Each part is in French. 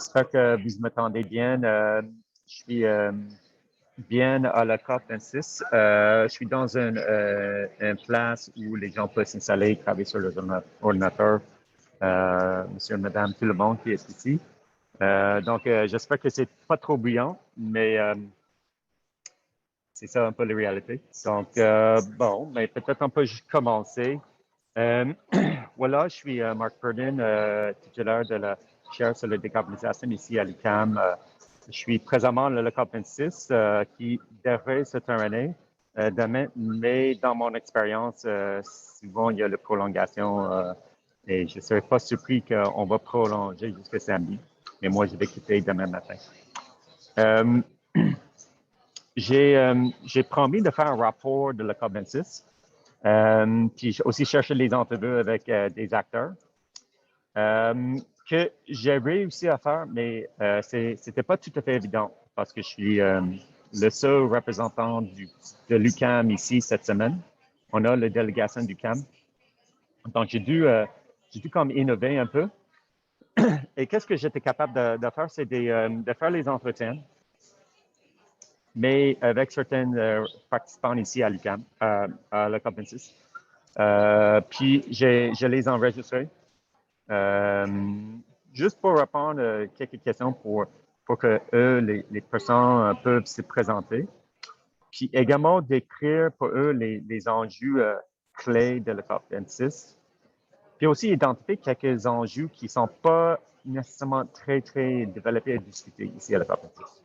J'espère que vous m'entendez bien. Je suis bien à la COP26. Je suis dans une place où les gens peuvent s'installer, travailler sur leur ordinateur. Monsieur, madame, tout le monde qui est ici. J'espère que c'est pas trop bruyant, mais c'est ça un peu la réalité. Bon, mais peut-être on peut juste commencer. Euh, voilà, je suis Marc Purdon, titulaire de la chaire sur la décarbonisation ici à l'UQAM. Je suis présentement le COP26 qui devrait se terminer demain, mais dans mon expérience, souvent il y a la prolongation et je ne serais pas surpris qu'on va prolonger jusqu'à samedi. Mais moi, je vais quitter demain matin. Euh, j'ai promis de faire un rapport de la COP26. Puis aussi chercher les entrevues avec des acteurs que j'ai réussi à faire, mais c'était pas tout à fait évident parce que je suis le seul représentant de l'UQAM ici cette semaine. On a la délégation du UQAM. Donc, j'ai dû comme innover un peu. Et qu'est-ce que j'étais capable de faire, c'est de faire les entretiens, mais avec certains participants ici à l'UQAM, à la COP26. Puis, je les enregistrés. Juste pour répondre à quelques questions pour que eux, les personnes peuvent se présenter. Puis également décrire pour eux les enjeux clés de la COP26. Puis aussi identifier quelques enjeux qui ne sont pas nécessairement très, très développés et discutés ici à la COP26.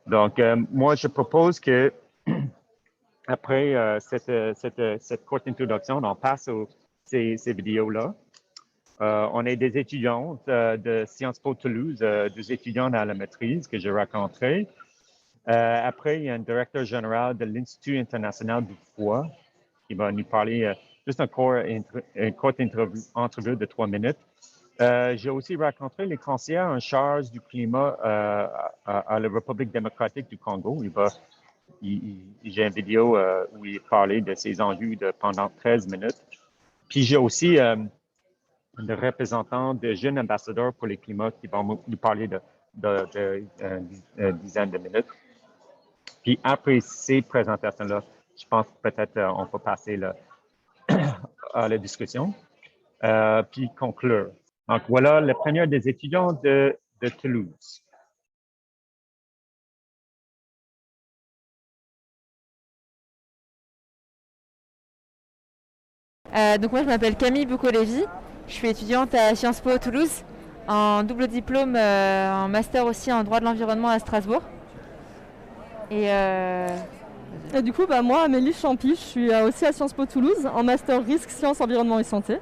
Donc, moi, je propose que après cette courte introduction, on passe à ces vidéos-là. On est des étudiants de Sciences Po Toulouse, des étudiants à la maîtrise que j'ai rencontrés. Après, il y a un directeur général de l'Institut international du foie qui va nous parler juste une courte entrevue de 3 minutes. J'ai aussi rencontré les conseillers en charge du climat à la République démocratique du Congo. J'ai une vidéo où il parlait de ses enjeux pendant 13 minutes. Puis j'ai aussi de représentants de jeunes ambassadeurs pour le climat qui vont nous parler d'une dizaine de minutes. Puis après ces présentations-là, je pense que peut-être on peut passer à la discussion, puis conclure. Donc voilà la première des étudiants de Toulouse. Donc moi je m'appelle Camille Boukolévi, je suis étudiante à Sciences Po Toulouse, en double diplôme, en master aussi en droit de l'environnement à Strasbourg. Et du coup, moi, Amélie Champy, je suis aussi à Sciences Po Toulouse, en master risque, sciences, environnement et santé.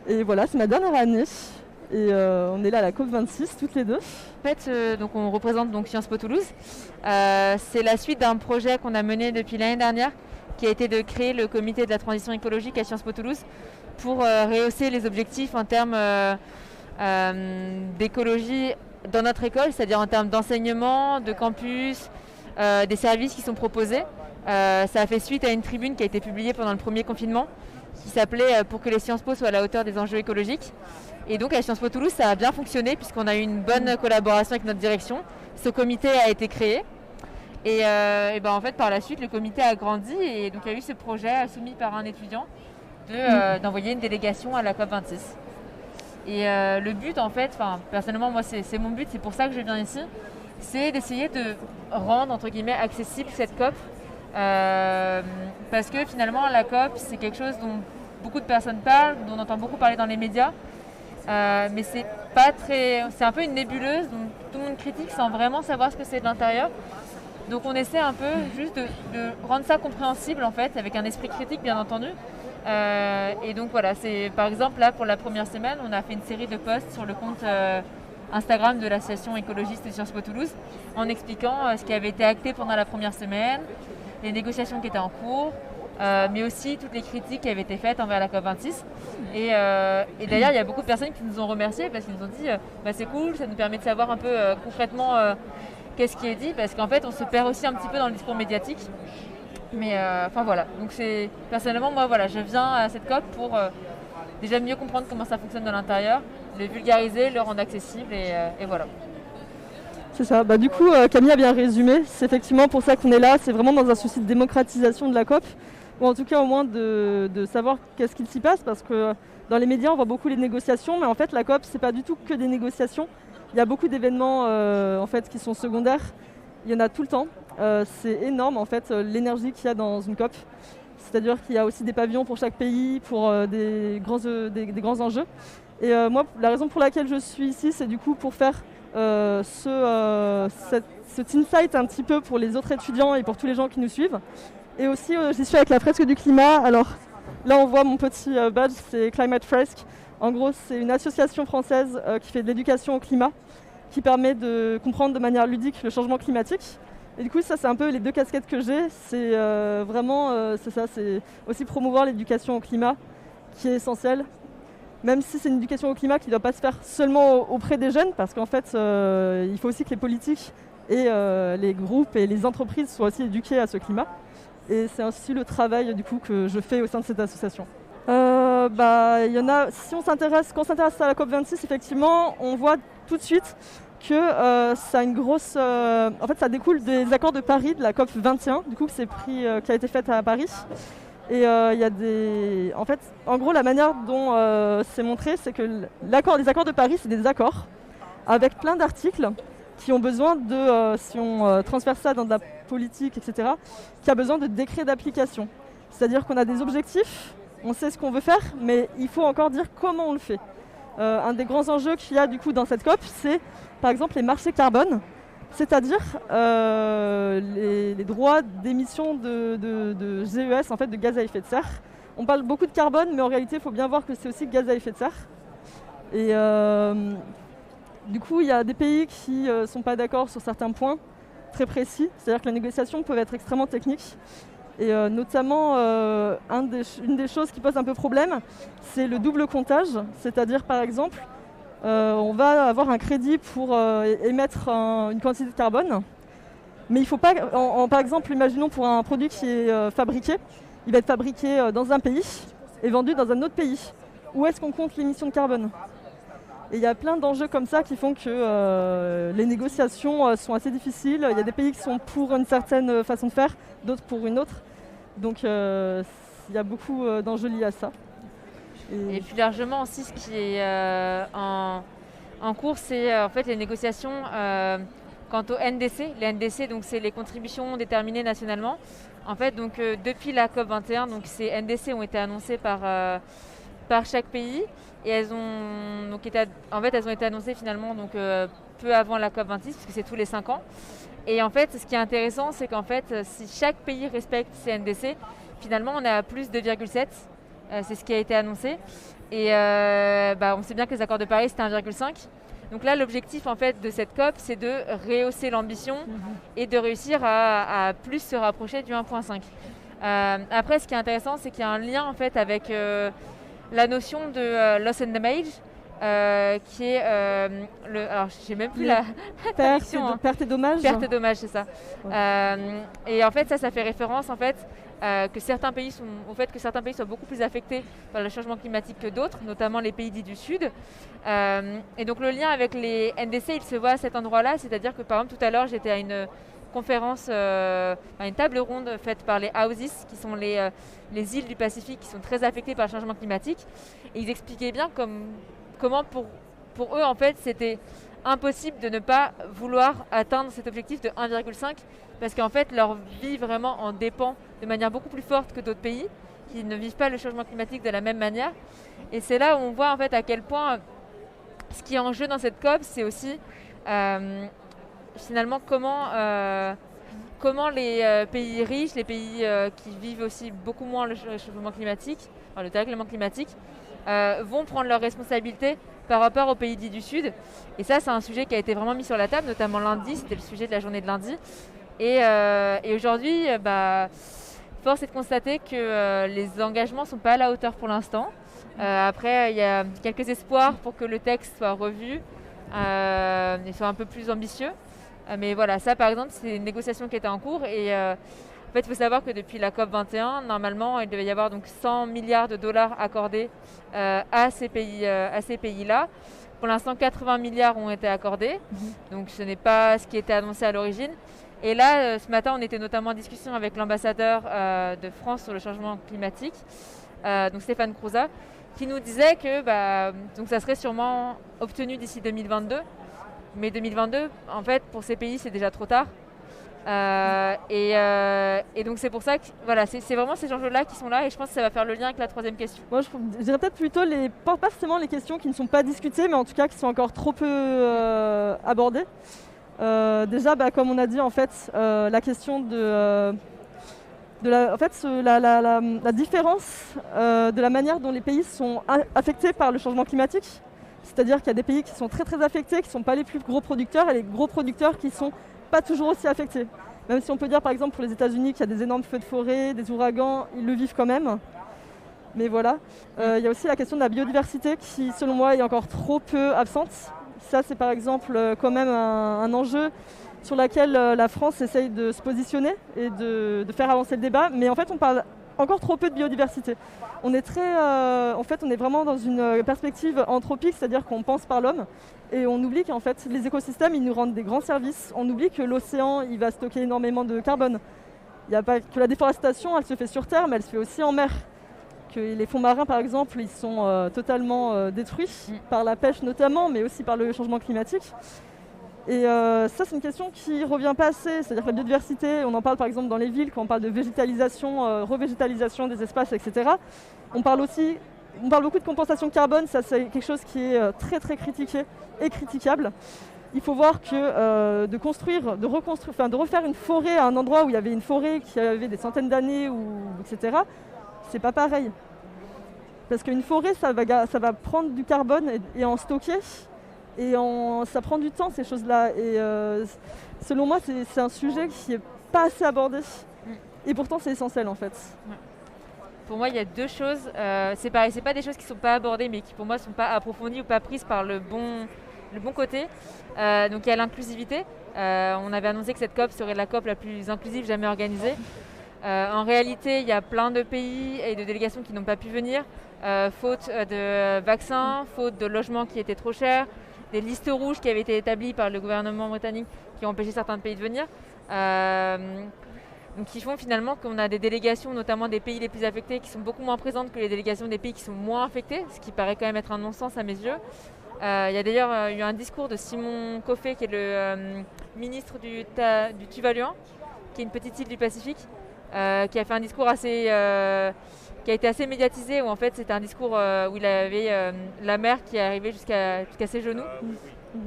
Et voilà, c'est ma dernière année. Et on est là à la COP26, toutes les deux. En fait, donc on représente donc Sciences Po Toulouse. C'est la suite d'un projet qu'on a mené depuis l'année dernière, qui a été de créer le comité de la transition écologique à Sciences Po Toulouse pour rehausser les objectifs en termes d'écologie dans notre école, c'est-à-dire en termes d'enseignement, de campus, des services qui sont proposés. Ça a fait suite à une tribune qui a été publiée pendant le premier confinement qui s'appelait « Pour que les Sciences Po soient à la hauteur des enjeux écologiques ». Et donc à Sciences Po Toulouse, ça a bien fonctionné puisqu'on a eu une bonne collaboration avec notre direction. Ce comité a été créé. Et en fait, par la suite, le comité a grandi et donc il y a eu ce projet soumis par un étudiant d'envoyer une délégation à la COP26. Et le but, en fait, personnellement, moi, c'est mon but, c'est pour ça que je viens ici, c'est d'essayer de rendre, entre guillemets, accessible cette COP. Parce que finalement, la COP, c'est quelque chose dont beaucoup de personnes parlent, dont on entend beaucoup parler dans les médias. Mais c'est un peu une nébuleuse, donc tout le monde critique sans vraiment savoir ce que c'est de l'intérieur. Donc on essaie un peu juste de rendre ça compréhensible en fait, avec un esprit critique bien entendu. Et donc voilà, c'est par exemple là pour la première semaine, on a fait une série de posts sur le compte Instagram de l'association écologiste de Sciences Po Toulouse en expliquant ce qui avait été acté pendant la première semaine, les négociations qui étaient en cours, mais aussi toutes les critiques qui avaient été faites envers la COP26. Et d'ailleurs, il y a beaucoup de personnes qui nous ont remerciés parce qu'ils nous ont dit c'est cool, ça nous permet de savoir un peu concrètement qu'est-ce qui est dit, parce qu'en fait, on se perd aussi un petit peu dans le discours médiatique. Mais voilà, donc personnellement, moi, voilà, je viens à cette COP pour déjà mieux comprendre comment ça fonctionne de l'intérieur le vulgariser, le rendre accessible et voilà. C'est ça. Du coup, Camille a bien résumé. C'est effectivement pour ça qu'on est là. C'est vraiment dans un souci de démocratisation de la COP, ou en tout cas au moins de savoir qu'est-ce qu'il s'y passe, parce que dans les médias, on voit beaucoup les négociations, mais en fait, la COP, c'est pas du tout que des négociations. Il y a beaucoup d'événements en fait, qui sont secondaires. Il y en a tout le temps. C'est énorme en fait l'énergie qu'il y a dans une COP. C'est-à-dire qu'il y a aussi des pavillons pour chaque pays, pour des grands enjeux. Et moi, la raison pour laquelle je suis ici, c'est du coup pour faire cet insight un petit peu pour les autres étudiants et pour tous les gens qui nous suivent. Et aussi, j'y suis avec la fresque du climat. Alors là, on voit mon petit badge, c'est Climate Fresque. En gros, c'est une association française qui fait de l'éducation au climat, qui permet de comprendre de manière ludique le changement climatique. Et du coup, ça, c'est un peu les deux casquettes que j'ai. C'est c'est ça, c'est aussi promouvoir l'éducation au climat, qui est essentielle. Même si c'est une éducation au climat qui ne doit pas se faire seulement auprès des jeunes, parce qu'en fait, il faut aussi que les politiques et les groupes et les entreprises soient aussi éduqués à ce climat. Et c'est aussi le travail du coup, que je fais au sein de cette association. Il y en a, si quand on s'intéresse à la COP26, effectivement, on voit tout de suite que ça a une grosse... en fait, ça découle des accords de Paris, de la COP 21, du coup, qui a été faite à Paris. Et il y a des... En fait, en gros, la manière dont c'est montré, c'est que les accords de Paris, c'est des accords avec plein d'articles qui ont besoin de, si on transfère ça dans de la politique, etc., qui a besoin de décrets d'application. C'est-à-dire qu'on a des objectifs, on sait ce qu'on veut faire, mais il faut encore dire comment on le fait. Un des grands enjeux qu'il y a du coup dans cette COP, c'est par exemple les marchés carbone, c'est-à-dire les droits d'émission de GES, en fait, de gaz à effet de serre. On parle beaucoup de carbone, mais en réalité, il faut bien voir que c'est aussi gaz à effet de serre. Et du coup, il y a des pays qui ne sont pas d'accord sur certains points très précis, c'est-à-dire que les négociations peuvent être extrêmement techniques. Et notamment, une des choses qui pose un peu problème, c'est le double comptage. C'est-à-dire, par exemple, on va avoir un crédit pour émettre une quantité de carbone, mais il ne faut pas, par exemple, imaginons pour un produit qui est fabriqué, il va être fabriqué dans un pays et vendu dans un autre pays. Où est-ce qu'on compte l'émission de carbone ? Et il y a plein d'enjeux comme ça qui font que les négociations sont assez difficiles. Il y a des pays qui sont pour une certaine façon de faire, d'autres pour une autre. Donc il y a beaucoup d'enjeux liés à ça. Et plus largement aussi, ce qui est en cours, c'est en fait les négociations quant au NDC. Les NDC, donc, c'est les contributions déterminées nationalement. En fait, donc, depuis la COP21, donc, ces NDC ont été annoncées par chaque pays. Et elles ont été annoncées finalement donc, peu avant la COP26, puisque c'est tous les 5 ans. Et en fait, ce qui est intéressant, c'est qu'en fait, si chaque pays respecte ces NDC, finalement, on est à plus de 2,7. C'est ce qui a été annoncé. Et on sait bien que les accords de Paris, c'était 1,5. Donc là, l'objectif en fait, de cette COP, c'est de rehausser l'ambition et de réussir à plus se rapprocher du 1,5. Après, ce qui est intéressant, c'est qu'il y a un lien en fait, avec la notion de loss and damage, qui est alors j'ai même plus la traduction. Perte et dommage. Perte et dommage, c'est ça. Ouais. Et en fait, ça fait référence en fait que certains pays soient beaucoup plus affectés par le changement climatique que d'autres, notamment les pays dits du Sud. Et donc le lien avec les NDC, il se voit à cet endroit-là, c'est-à-dire que par exemple tout à l'heure, j'étais à une conférence, une table ronde faite par les Houses, qui sont les îles du Pacifique qui sont très affectées par le changement climatique. Et ils expliquaient bien comment pour eux, en fait, c'était impossible de ne pas vouloir atteindre cet objectif de 1,5 parce qu'en fait, leur vie vraiment en dépend de manière beaucoup plus forte que d'autres pays qui ne vivent pas le changement climatique de la même manière. Et c'est là où on voit en fait à quel point ce qui est en jeu dans cette COP, c'est aussi finalement comment les pays riches, les pays qui vivent aussi beaucoup moins le changement climatique, le dérèglement climatique, vont prendre leurs responsabilités par rapport aux pays dits du Sud. Et ça, c'est un sujet qui a été vraiment mis sur la table, notamment lundi, c'était le sujet de la journée de lundi. Et aujourd'hui, force est de constater que les engagements ne sont pas à la hauteur pour l'instant. Après, il y a quelques espoirs pour que le texte soit revu et soit un peu plus ambitieux. Mais voilà, ça par exemple, c'est une négociation qui était en cours. Et en fait, il faut savoir que depuis la COP21, normalement, il devait y avoir donc 100 milliards de dollars accordés à ces pays-là. pour l'instant, 80 milliards ont été accordés. Donc ce n'est pas ce qui était annoncé à l'origine. Et là, ce matin, on était notamment en discussion avec l'ambassadeur de France sur le changement climatique, donc Stéphane Crouza, qui nous disait que donc ça serait sûrement obtenu d'ici 2022. Mais 2022, en fait, pour ces pays, c'est déjà trop tard. Et donc c'est pour ça que voilà, c'est vraiment ces enjeux-là qui sont là, et je pense que ça va faire le lien avec la troisième question. Moi, je dirais peut-être plutôt pas forcément les questions qui ne sont pas discutées, mais en tout cas qui sont encore trop peu abordées. Déjà, comme on a dit, en fait, la question la différence de la manière dont les pays sont affectés par le changement climatique. C'est-à-dire qu'il y a des pays qui sont très très affectés, qui ne sont pas les plus gros producteurs, et les gros producteurs qui sont pas toujours aussi affectés. Même si on peut dire par exemple pour les États-Unis qu'il y a des énormes feux de forêt, des ouragans, ils le vivent quand même. Mais voilà. Il y a aussi la question de la biodiversité qui, selon moi, est encore trop peu absente. Ça, c'est par exemple quand même un enjeu sur lequel la France essaye de se positionner et de faire avancer le débat. Mais en fait, on parle encore trop peu de biodiversité. On est on est vraiment dans une perspective anthropique, c'est-à-dire qu'on pense par l'homme et on oublie qu'en fait les écosystèmes, ils nous rendent des grands services. On oublie que l'océan, il va stocker énormément de carbone. Il n'y a pas que la déforestation, elle se fait sur terre, mais elle se fait aussi en mer. Que les fonds marins, par exemple, ils sont totalement détruits par la pêche notamment, mais aussi par le changement climatique. Et ça, c'est une question qui ne revient pas assez. C'est-à-dire que la biodiversité, on en parle par exemple dans les villes, quand on parle de végétalisation, revégétalisation des espaces, etc. On parle beaucoup de compensation carbone, ça c'est quelque chose qui est très très critiqué et critiquable. Il faut voir que de construire, de reconstruire, de refaire une forêt à un endroit où il y avait une forêt qui avait des centaines d'années, etc., c'est pas pareil. Parce qu'une forêt, ça va prendre du carbone et en stocker. Et ça prend du temps, ces choses-là. Et selon moi, c'est un sujet qui n'est pas assez abordé. Et pourtant, c'est essentiel, en fait. Ouais. Pour moi, il y a deux choses. C'est pareil, c'est pas des choses qui ne sont pas abordées, mais qui, pour moi, ne sont pas approfondies ou pas prises par le bon côté. Donc, il y a l'inclusivité. On avait annoncé que cette COP serait la COP la plus inclusive jamais organisée. En réalité, il y a plein de pays et de délégations qui n'ont pas pu venir, faute de vaccins, faute de logements qui étaient trop chers, des listes rouges qui avaient été établies par le gouvernement britannique qui ont empêché certains pays de venir. Donc qui font finalement qu'on a des délégations, notamment des pays les plus affectés, qui sont beaucoup moins présentes que les délégations des pays qui sont moins affectés, ce qui paraît quand même être un non-sens à mes yeux. Il y a d'ailleurs eu un discours de Simon Koffé, qui est le ministre du Tuvaluan, qui est une petite île du Pacifique, qui a fait un discours qui a été assez médiatisé, où en fait c'était un discours où il avait la mer qui est arrivée jusqu'à ses genoux.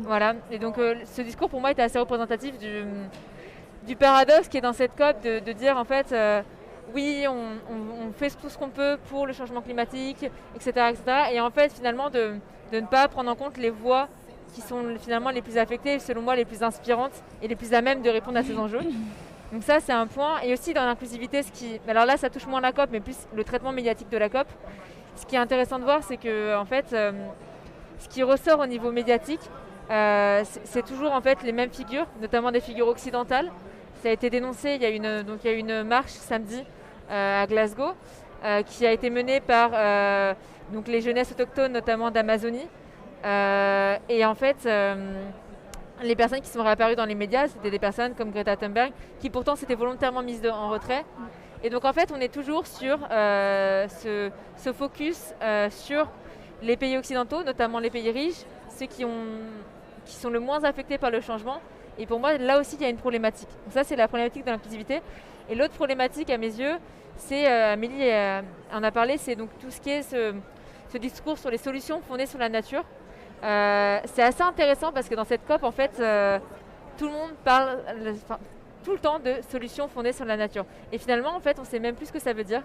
Voilà. Et donc ce discours pour moi était assez représentatif du paradoxe qui est dans cette COP, de dire en fait oui, on fait tout ce qu'on peut pour le changement climatique, etc., etc. Et en fait finalement de ne pas prendre en compte les voix qui sont finalement les plus affectées, selon moi les plus inspirantes et les plus à même de répondre à ces enjeux. Donc ça, c'est un point. Et aussi dans l'inclusivité, alors là, ça touche moins la COP, mais plus le traitement médiatique de la COP. Ce qui est intéressant de voir, c'est que en fait, ce qui ressort au niveau médiatique, c'est toujours en fait les mêmes figures, notamment des figures occidentales. Ça a été dénoncé. Il y a eu une marche samedi à Glasgow qui a été menée par donc les jeunesses autochtones, notamment d'Amazonie. Et en fait. Les personnes qui sont réapparues dans les médias, c'était des personnes comme Greta Thunberg, qui pourtant s'étaient volontairement mises en retrait. Et donc en fait, on est toujours sur ce focus sur les pays occidentaux, notamment les pays riches, ceux qui sont le moins affectés par le changement. Et pour moi, là aussi, il y a une problématique. Donc ça, c'est la problématique de l'inclusivité. Et l'autre problématique, à mes yeux, c'est, Amélie en a parlé, c'est donc tout ce qui est ce discours sur les solutions fondées sur la nature. C'est assez intéressant parce que dans cette COP, en fait, tout le monde parle tout le temps de solutions fondées sur la nature. Et finalement, en fait, on ne sait même plus ce que ça veut dire.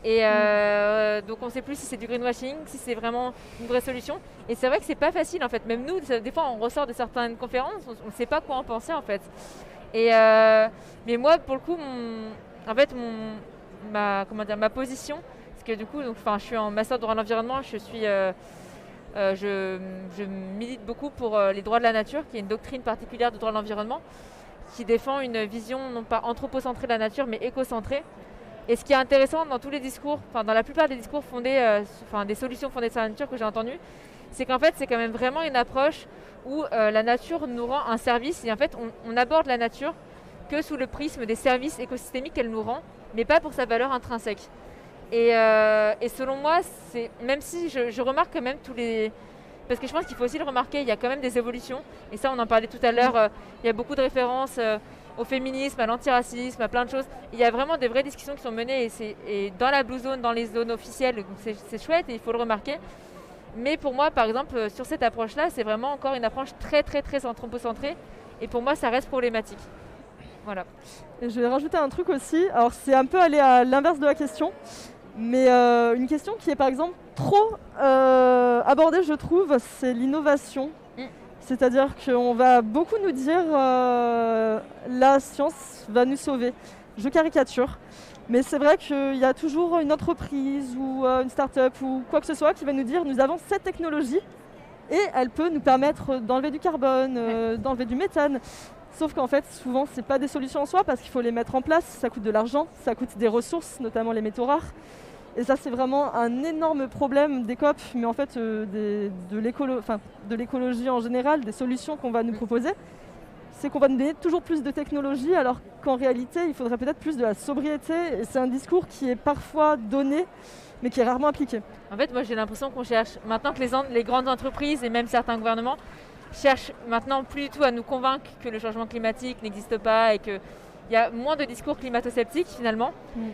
Et donc, on ne sait plus si c'est du greenwashing, si c'est vraiment une vraie solution. Et c'est vrai que c'est pas facile, en fait. Même nous, des fois, on ressort de certaines conférences, on ne sait pas quoi en penser, en fait. Mais moi, pour le coup, ma position, parce que du coup, je suis en master de droit de l'environnement, je milite beaucoup pour les droits de la nature, qui est une doctrine particulière de droit de l'environnement, qui défend une vision non pas anthropocentrée de la nature, mais écocentrée. Et ce qui est intéressant dans tous les discours, dans la plupart des discours fondés, des solutions fondées sur la nature que j'ai entendues, c'est qu'en fait, c'est quand même vraiment une approche où la nature nous rend un service et en fait, on aborde la nature que sous le prisme des services écosystémiques qu'elle nous rend, mais pas pour sa valeur intrinsèque. Et selon moi, même si je remarque quand même tous les... Parce que je pense qu'il faut aussi le remarquer, il y a quand même des évolutions. Et ça, on en parlait tout à l'heure, il y a beaucoup de références au féminisme, à l'antiracisme, à plein de choses. Il y a vraiment des vraies discussions qui sont menées et dans la Blue Zone, dans les zones officielles, donc c'est chouette et il faut le remarquer. Mais pour moi, par exemple, sur cette approche-là, c'est vraiment encore une approche très, très, très anthropocentrée. Et pour moi, ça reste problématique. Voilà. Et je vais rajouter un truc aussi. Alors, c'est un peu aller à l'inverse de la question. Mais une question qui est par exemple trop abordée, je trouve, c'est l'innovation. C'est-à-dire qu'on va beaucoup nous dire la science va nous sauver. Je caricature. Mais c'est vrai qu'il y a toujours une entreprise ou une start-up ou quoi que ce soit qui va nous dire nous avons cette technologie et elle peut nous permettre d'enlever du carbone, d'enlever du méthane. Sauf qu'en fait, souvent, ce n'est pas des solutions en soi parce qu'il faut les mettre en place. Ça coûte de l'argent, ça coûte des ressources, notamment les métaux rares. Et ça, c'est vraiment un énorme problème des COP, mais en fait de l'écologie en général, des solutions qu'on va nous proposer. C'est qu'on va nous donner toujours plus de technologie, alors qu'en réalité, il faudrait peut-être plus de la sobriété. Et c'est un discours qui est parfois donné, mais qui est rarement appliqué. En fait, moi, j'ai l'impression qu'on cherche, maintenant que les grandes entreprises et même certains gouvernements cherchent maintenant plus du tout à nous convaincre que le changement climatique n'existe pas et qu'il y a moins de discours climato-sceptiques finalement.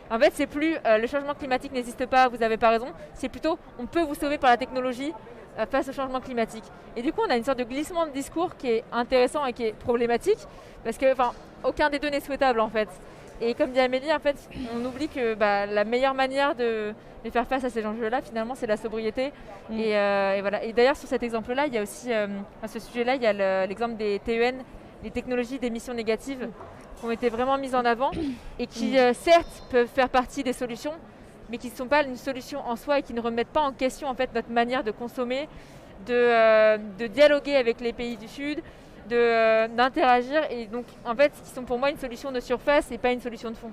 En fait, c'est plus le changement climatique n'existe pas, vous avez pas raison, c'est plutôt on peut vous sauver par la technologie face au changement climatique. Et du coup, on a une sorte de glissement de discours qui est intéressant et qui est problématique parce que aucun des deux n'est souhaitable en fait. Et comme dit Amélie, en fait, on oublie que la meilleure manière de faire face à ces enjeux-là, finalement, c'est la sobriété. Et voilà. Et d'ailleurs, sur cet exemple-là, il y a aussi, à ce sujet-là, il y a l'exemple des TEN, les technologies d'émissions négatives, qui ont été vraiment mises en avant et qui, certes, peuvent faire partie des solutions, mais qui ne sont pas une solution en soi et qui ne remettent pas en question en fait, notre manière de consommer, de dialoguer avec les pays du Sud, d'interagir. Et donc, en fait, qui sont pour moi une solution de surface et pas une solution de fond.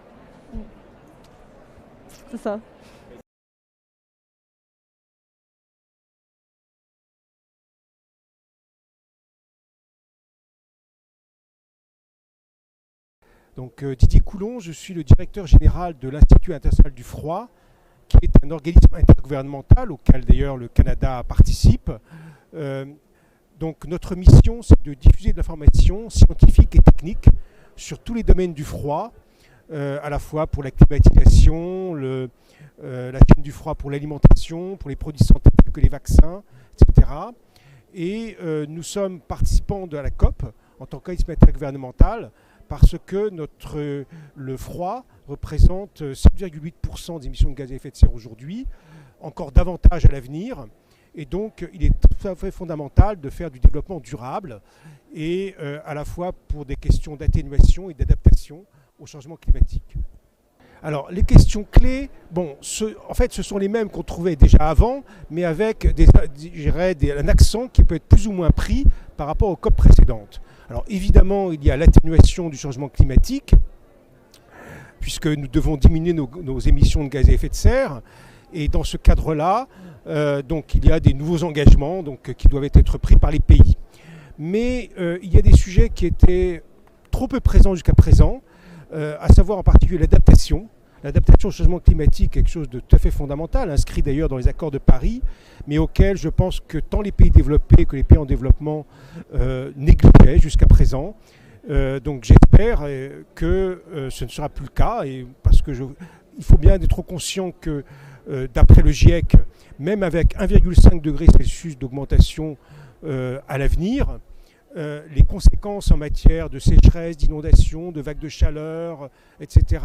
C'est ça. Donc Didier Coulon, je suis le directeur général de l'Institut international du froid, qui est un organisme intergouvernemental auquel d'ailleurs le Canada participe. Donc notre mission, c'est de diffuser de l'information scientifique et technique sur tous les domaines du froid, à la fois pour la climatisation, la chaîne du froid pour l'alimentation, pour les produits de santé tels que les vaccins, etc. Et nous sommes participants de la COP en tant qu'organisme intergouvernemental parce que le froid représente 7,8% des émissions de gaz à effet de serre aujourd'hui, encore davantage à l'avenir. Et donc, il est tout à fait fondamental de faire du développement durable et à la fois pour des questions d'atténuation et d'adaptation au changement climatique. Alors, les questions clés, en fait, ce sont les mêmes qu'on trouvait déjà avant, mais avec un accent qui peut être plus ou moins pris par rapport aux COP précédentes. Alors, évidemment, il y a l'atténuation du changement climatique, puisque nous devons diminuer nos émissions de gaz à effet de serre. Et dans ce cadre-là, donc, il y a des nouveaux engagements qui doivent être pris par les pays. Mais il y a des sujets qui étaient trop peu présents jusqu'à présent, à savoir en particulier l'adaptation. L'adaptation au changement climatique est quelque chose de tout à fait fondamental, inscrit d'ailleurs dans les accords de Paris, mais auquel je pense que tant les pays développés que les pays en développement négligeaient jusqu'à présent. Donc j'espère que ce ne sera plus le cas, parce que il faut bien être conscient que d'après le GIEC, même avec 1,5 degré Celsius d'augmentation à l'avenir, les conséquences en matière de sécheresse, d'inondation, de vagues de chaleur, etc.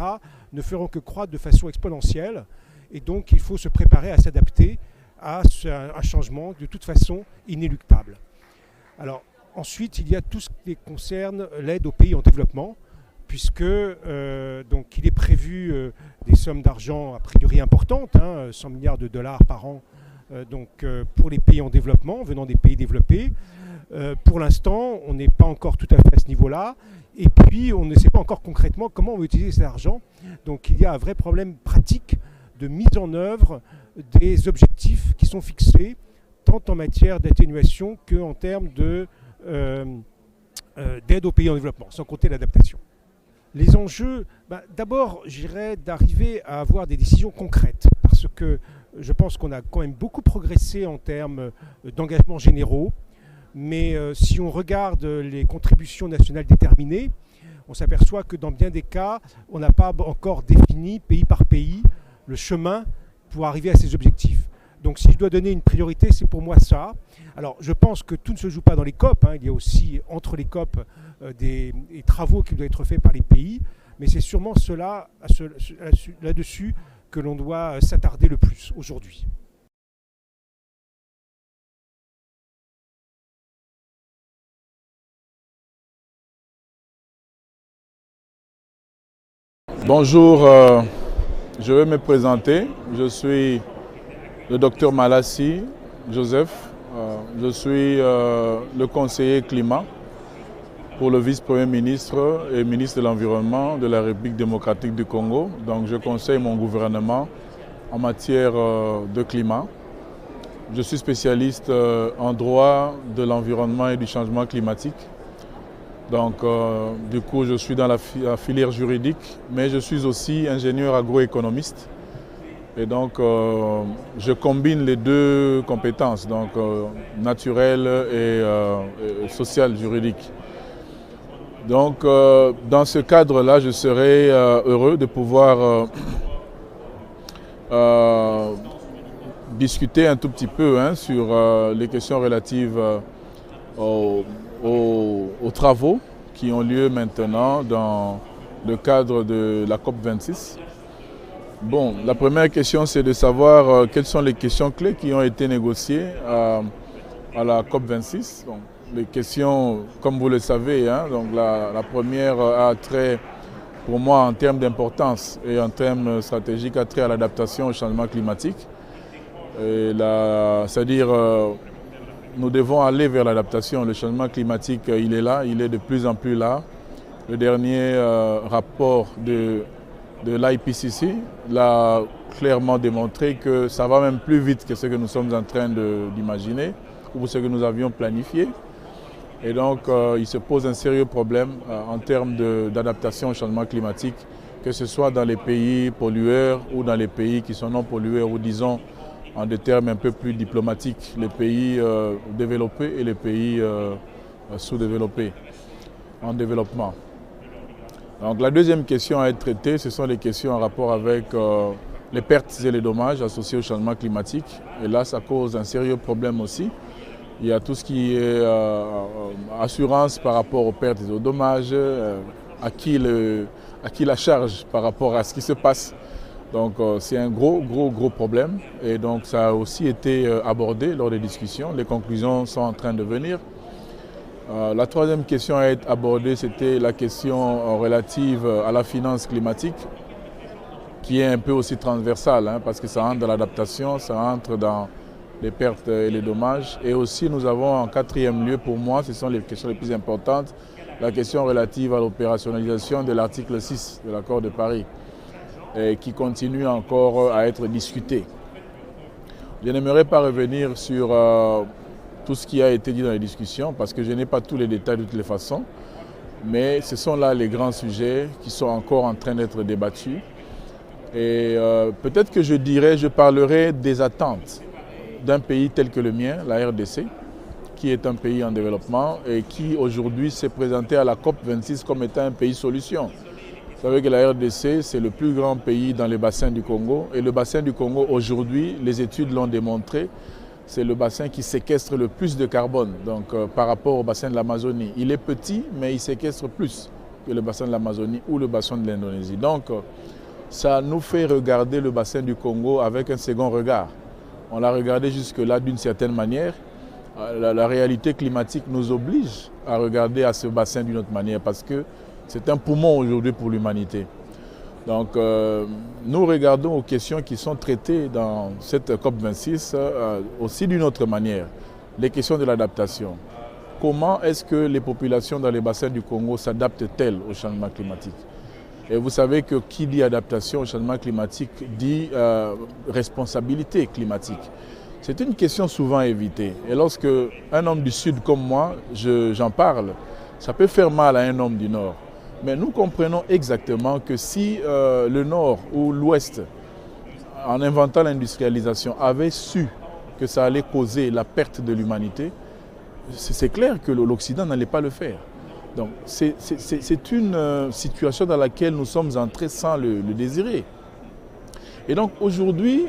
ne feront que croître de façon exponentielle. Et donc, il faut se préparer à s'adapter à un changement de toute façon inéluctable. Alors, ensuite, il y a tout ce qui concerne l'aide aux pays en développement, puisque donc, il est prévu des sommes d'argent a priori importantes, 100 milliards de dollars par an pour les pays en développement, venant des pays développés. Pour l'instant, on n'est pas encore tout à fait à ce niveau-là. Et puis, on ne sait pas encore concrètement comment on va utiliser cet argent. Donc, il y a un vrai problème pratique de mise en œuvre des objectifs qui sont fixés, tant tant en matière d'atténuation qu'en termes d'aide aux pays en développement, sans compter l'adaptation. Les enjeux, d'abord, j'irais d'arriver à avoir des décisions concrètes, parce que je pense qu'on a quand même beaucoup progressé en termes d'engagements généraux, mais si on regarde les contributions nationales déterminées, on s'aperçoit que dans bien des cas, on n'a pas encore défini, pays par pays, le chemin pour arriver à ces objectifs. Donc si je dois donner une priorité, c'est pour moi ça. Alors je pense que tout ne se joue pas dans les COP, il y a aussi entre les COP des travaux qui doivent être faits par les pays, mais c'est sûrement là-dessus que l'on doit s'attarder le plus aujourd'hui. Bonjour, je vais me présenter. Je suis le docteur Malassi Joseph. Je suis le conseiller climat pour le vice-premier ministre et ministre de l'Environnement de la République démocratique du Congo. Donc je conseille mon gouvernement en matière de climat. Je suis spécialiste en droit de l'environnement et du changement climatique. Donc du coup je suis dans la filière juridique, mais je suis aussi ingénieur agroéconomiste. Et donc, je combine les deux compétences, donc naturelles et sociales, juridiques. Donc, dans ce cadre-là, je serais heureux de pouvoir discuter un tout petit peu sur les questions relatives aux travaux qui ont lieu maintenant dans le cadre de la COP26. Bon, la première question, c'est de savoir quelles sont les questions clés qui ont été négociées à la COP26. Donc, les questions, comme vous le savez, donc la première a trait, pour moi, en termes d'importance et en termes stratégiques, a trait à l'adaptation au changement climatique. C'est-à-dire, nous devons aller vers l'adaptation. Le changement climatique, il est là, il est de plus en plus là. Le dernier rapport de l'IPCC l'a clairement démontré que ça va même plus vite que ce que nous sommes en train d'imaginer ou ce que nous avions planifié. Et donc, il se pose un sérieux problème en termes d'adaptation au changement climatique, que ce soit dans les pays pollueurs ou dans les pays qui sont non pollueurs, ou disons en des termes un peu plus diplomatiques, les pays développés et les pays sous-développés, en développement. Donc la deuxième question à être traitée, ce sont les questions en rapport avec les pertes et les dommages associés au changement climatique. Et là, ça cause un sérieux problème aussi. Il y a tout ce qui est assurance par rapport aux pertes et aux dommages, à qui la charge par rapport à ce qui se passe. Donc c'est un gros problème. Et donc ça a aussi été abordé lors des discussions. Les conclusions sont en train de venir. La troisième question à être abordée, c'était la question relative à la finance climatique, qui est un peu aussi transversale, parce que ça entre dans l'adaptation, ça entre dans les pertes et les dommages. Et aussi, nous avons en quatrième lieu, pour moi, ce sont les questions les plus importantes, la question relative à l'opérationnalisation de l'article 6 de l'accord de Paris, qui continue encore à être discutée. Je n'aimerais pas revenir sur tout ce qui a été dit dans les discussions, parce que je n'ai pas tous les détails de toutes les façons, mais ce sont là les grands sujets qui sont encore en train d'être débattus. Et peut-être que je parlerai des attentes d'un pays tel que le mien, la RDC, qui est un pays en développement et qui aujourd'hui s'est présenté à la COP26 comme étant un pays solution. Vous savez que la RDC, c'est le plus grand pays dans le bassin du Congo. Et le bassin du Congo, aujourd'hui, les études l'ont démontré, c'est le bassin qui séquestre le plus de carbone donc, par rapport au bassin de l'Amazonie. Il est petit, mais il séquestre plus que le bassin de l'Amazonie ou le bassin de l'Indonésie. Donc, ça nous fait regarder le bassin du Congo avec un second regard. On l'a regardé jusque-là d'une certaine manière. La réalité climatique nous oblige à regarder à ce bassin d'une autre manière parce que c'est un poumon aujourd'hui pour l'humanité. Donc nous regardons aux questions qui sont traitées dans cette COP26 aussi d'une autre manière. Les questions de l'adaptation. Comment est-ce que les populations dans les bassins du Congo s'adaptent-elles au changement climatique? Et vous savez que qui dit adaptation au changement climatique dit responsabilité climatique. C'est une question souvent évitée. Et lorsque un homme du Sud comme moi, j'en parle, ça peut faire mal à un homme du Nord. Mais nous comprenons exactement que si le Nord ou l'Ouest, en inventant l'industrialisation, avait su que ça allait causer la perte de l'humanité, c'est clair que l'Occident n'allait pas le faire. Donc c'est une situation dans laquelle nous sommes entrés sans le désirer. Et donc aujourd'hui,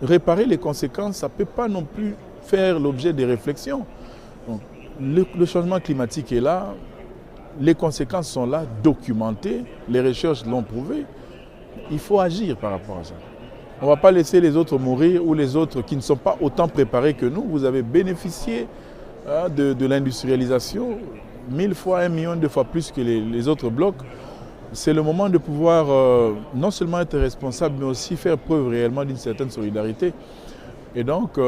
réparer les conséquences, ça ne peut pas non plus faire l'objet des réflexions. Donc, le changement climatique est là, les conséquences sont là, documentées, les recherches l'ont prouvé. Il faut agir par rapport à ça. On ne va pas laisser les autres mourir ou les autres qui ne sont pas autant préparés que nous. Vous avez bénéficié de l'industrialisation 1000 fois, 1 million de fois plus que les autres blocs. C'est le moment de pouvoir non seulement être responsable, mais aussi faire preuve réellement d'une certaine solidarité. Et donc,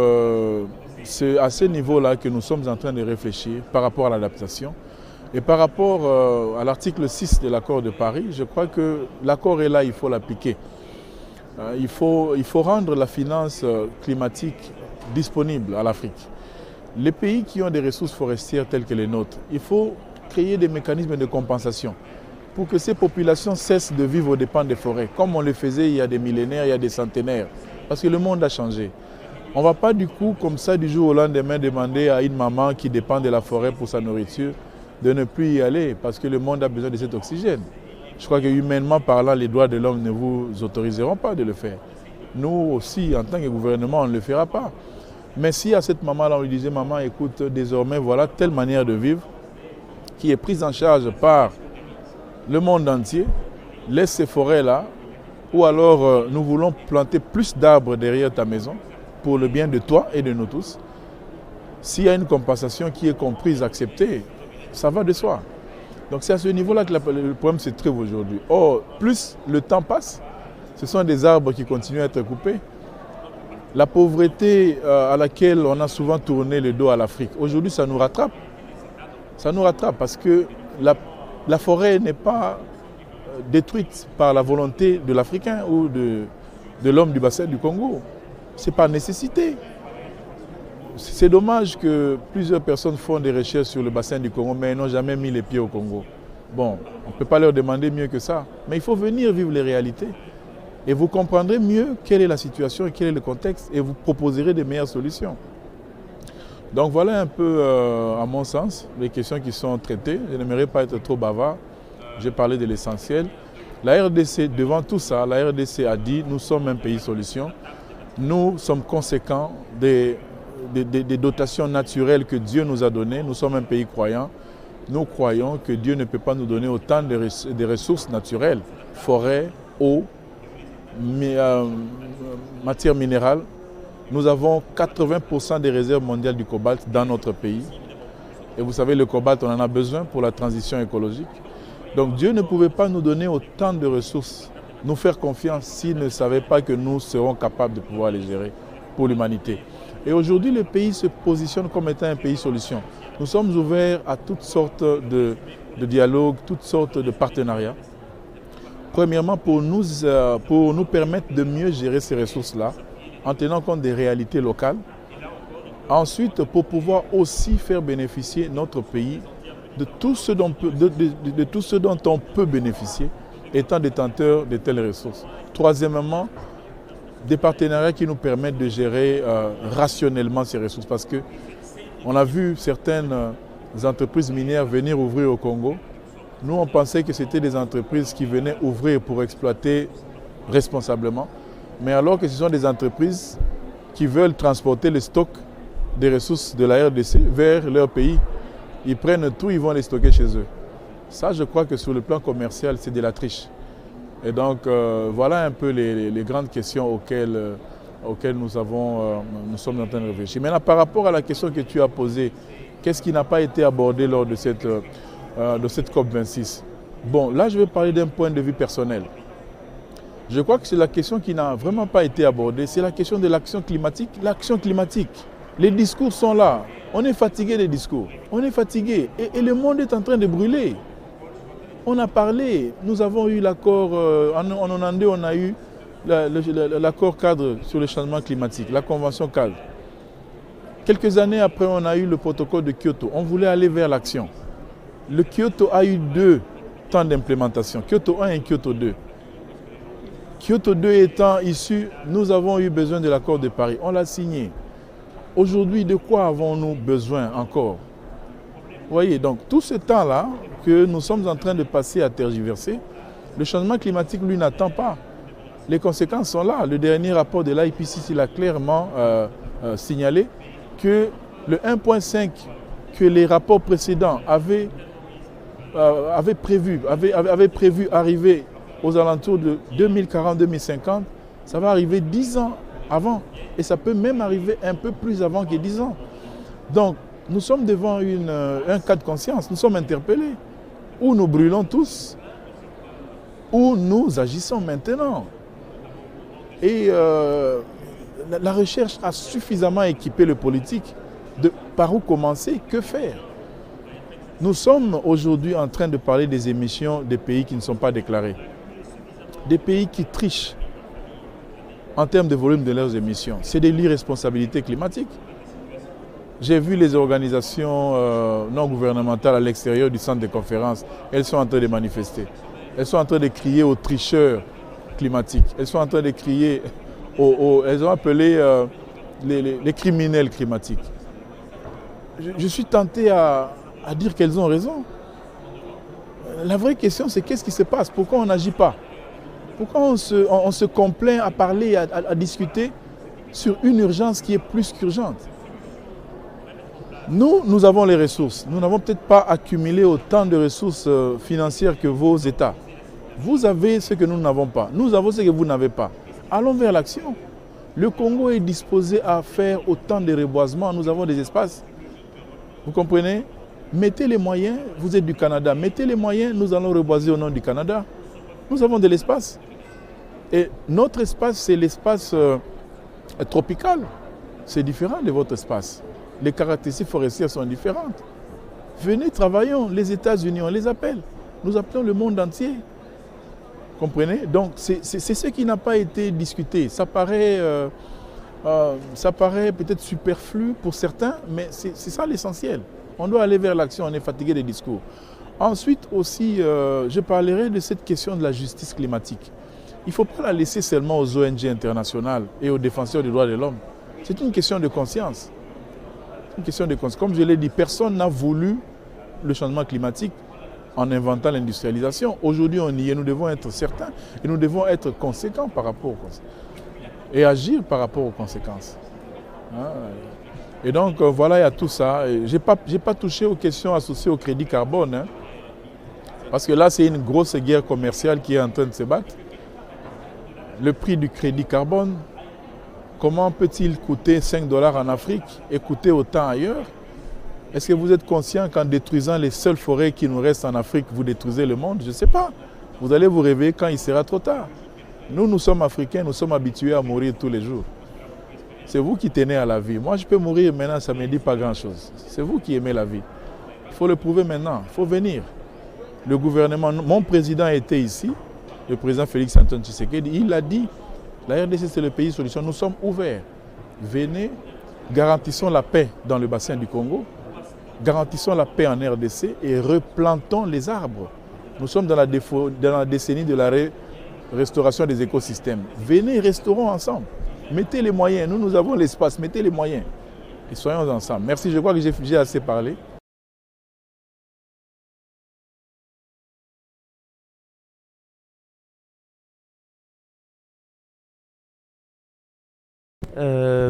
c'est à ce niveau-là que nous sommes en train de réfléchir par rapport à l'adaptation. Et par rapport à l'article 6 de l'accord de Paris, je crois que l'accord est là, il faut l'appliquer. Il faut rendre la finance climatique disponible à l'Afrique. Les pays qui ont des ressources forestières telles que les nôtres, il faut créer des mécanismes de compensation pour que ces populations cessent de vivre aux dépens des forêts, comme on le faisait il y a des millénaires, il y a des centenaires, parce que le monde a changé. On ne va pas du coup, comme ça, du jour au lendemain, demander à une maman qui dépend de la forêt pour sa nourriture de ne plus y aller, parce que le monde a besoin de cet oxygène. Je crois que humainement parlant, les droits de l'homme ne vous autoriseront pas de le faire. Nous aussi, en tant que gouvernement, on ne le fera pas. Mais si à cette maman-là, on lui disait, maman, écoute, désormais, voilà telle manière de vivre qui est prise en charge par le monde entier, laisse ces forêts-là, ou alors nous voulons planter plus d'arbres derrière ta maison pour le bien de toi et de nous tous. S'il y a une compensation qui est comprise, acceptée, ça va de soi. Donc c'est à ce niveau-là que le problème se trouve aujourd'hui. Or, plus le temps passe, ce sont des arbres qui continuent à être coupés. La pauvreté à laquelle on a souvent tourné le dos à l'Afrique, aujourd'hui ça nous rattrape. Ça nous rattrape parce que la forêt n'est pas détruite par la volonté de l'Africain ou de l'homme du bassin du Congo. C'est par nécessité. C'est dommage que plusieurs personnes font des recherches sur le bassin du Congo, mais n'ont jamais mis les pieds au Congo. Bon, on ne peut pas leur demander mieux que ça, mais il faut venir vivre les réalités. Et vous comprendrez mieux quelle est la situation et quel est le contexte, et vous proposerez des meilleures solutions. Donc voilà un peu, à mon sens, les questions qui sont traitées. Je n'aimerais pas être trop bavard, j'ai parlé de l'essentiel. La RDC, devant tout ça, la RDC a dit, nous sommes un pays solution. Nous sommes conséquents des dotations naturelles que Dieu nous a données. Nous sommes un pays croyant. Nous croyons que Dieu ne peut pas nous donner autant de ressources naturelles, forêt, eau, matières minérales. Nous avons 80% des réserves mondiales du cobalt dans notre pays. Et vous savez, le cobalt, on en a besoin pour la transition écologique. Donc Dieu ne pouvait pas nous donner autant de ressources, nous faire confiance s'il ne savait pas que nous serons capables de pouvoir les gérer pour l'humanité. Et aujourd'hui, le pays se positionne comme étant un pays solution. Nous sommes ouverts à toutes sortes de dialogues, toutes sortes de partenariats. Premièrement, pour nous permettre de mieux gérer ces ressources-là, en tenant compte des réalités locales. Ensuite, pour pouvoir aussi faire bénéficier notre pays de tout ce dont on peut bénéficier, étant détenteur de telles ressources. Troisièmement, des partenariats qui nous permettent de gérer rationnellement ces ressources. Parce qu'on a vu certaines entreprises minières venir ouvrir au Congo. Nous, on pensait que c'était des entreprises qui venaient ouvrir pour exploiter responsablement. Mais alors que ce sont des entreprises qui veulent transporter les stocks des ressources de la RDC vers leur pays. Ils prennent tout, ils vont les stocker chez eux. Ça, je crois que sur le plan commercial, c'est de la triche. Et donc, voilà un peu les grandes questions auxquelles nous sommes en train de réfléchir. Maintenant, par rapport à la question que tu as posée, qu'est-ce qui n'a pas été abordé lors de cette COP26? Bon, là, je vais parler d'un point de vue personnel. Je crois que c'est la question qui n'a vraiment pas été abordée, c'est la question de l'action climatique. L'action climatique, les discours sont là. On est fatigué des discours. On est fatigué. Et le monde est en train de brûler. On a parlé. Nous avons eu l'accord, en 92, on a eu l'accord cadre sur le changement climatique, la convention cadre. Quelques années après, on a eu le protocole de Kyoto. On voulait aller vers l'action. Le Kyoto a eu 2 temps d'implémentation, Kyoto 1 et Kyoto 2. Kyoto 2 étant issu, nous avons eu besoin de l'accord de Paris. On l'a signé. Aujourd'hui, de quoi avons-nous besoin encore? Vous voyez, donc tout ce temps-là que nous sommes en train de passer à tergiverser, le changement climatique, lui, n'attend pas. Les conséquences sont là. Le dernier rapport de l'IPCC l'a clairement signalé que le 1,5 que les rapports précédents avaient prévu arriver aux alentours de 2040-2050, ça va arriver 10 ans avant. Et ça peut même arriver un peu plus avant que 10 ans. Donc, nous sommes devant un cas de conscience. Nous sommes interpellés. Ou nous brûlons tous, ou nous agissons maintenant. Et la recherche a suffisamment équipé le politique de par où commencer, que faire. Nous sommes aujourd'hui en train de parler des émissions des pays qui ne sont pas déclarés. Des pays qui trichent en termes de volume de leurs émissions. C'est de l'irresponsabilité climatique. J'ai vu les organisations non gouvernementales à l'extérieur du centre de conférence. Elles sont en train de manifester. Elles sont en train de crier aux tricheurs climatiques. Elles sont en train de crier elles ont appelé les criminels climatiques. Je suis tenté à dire qu'elles ont raison. La vraie question, c'est qu'est-ce qui se passe? Pourquoi on n'agit pas? Pourquoi on se complaint à parler, à discuter sur une urgence qui est plus qu'urgente? Nous avons les ressources. Nous n'avons peut-être pas accumulé autant de ressources financières que vos États. Vous avez ce que nous n'avons pas. Nous avons ce que vous n'avez pas. Allons vers l'action. Le Congo est disposé à faire autant de reboisements. Nous avons des espaces. Vous comprenez? Mettez les moyens. Vous êtes du Canada. Mettez les moyens. Nous allons reboiser au nom du Canada. Nous avons de l'espace. Et notre espace, c'est l'espace tropical. C'est différent de votre espace. Les caractéristiques forestières sont différentes. Venez, travaillons. Les États-Unis, on les appelle. Nous appelons le monde entier. Comprenez? Donc, c'est ce qui n'a pas été discuté. Ça paraît peut-être superflu pour certains, mais c'est ça l'essentiel. On doit aller vers l'action, on est fatigué des discours. Ensuite aussi, je parlerai de cette question de la justice climatique. Il ne faut pas la laisser seulement aux ONG internationales et aux défenseurs des droits de l'homme. C'est une question de conscience. Une question de conscience. Comme je l'ai dit, personne n'a voulu le changement climatique en inventant l'industrialisation. Aujourd'hui, on y est, nous devons être certains et nous devons être conséquents par rapport aux conséquences et agir par rapport aux conséquences. Et donc, voilà, il y a tout ça. Je n'ai pas touché aux questions associées au crédit carbone, hein, parce que là, c'est une grosse guerre commerciale qui est en train de se battre. Le prix du crédit carbone, comment peut-il coûter 5 $ en Afrique et coûter autant ailleurs? Est-ce que vous êtes conscient qu'en détruisant les seules forêts qui nous restent en Afrique, vous détruisez le monde? Je ne sais pas. Vous allez vous réveiller quand il sera trop tard. Nous sommes Africains, nous sommes habitués à mourir tous les jours. C'est vous qui tenez à la vie. Moi, je peux mourir maintenant, ça ne me dit pas grand-chose. C'est vous qui aimez la vie. Il faut le prouver maintenant, il faut venir. Le gouvernement, mon président était ici, le président Félix Antoine Tshisekedi, il a dit, la RDC c'est le pays solution, nous sommes ouverts. Venez, garantissons la paix dans le bassin du Congo, garantissons la paix en RDC et replantons les arbres. Nous sommes dans la décennie de la restauration des écosystèmes. Venez, restaurons ensemble. Mettez les moyens, nous avons l'espace, mettez les moyens. Et soyons ensemble. Merci, je crois que j'ai assez parlé.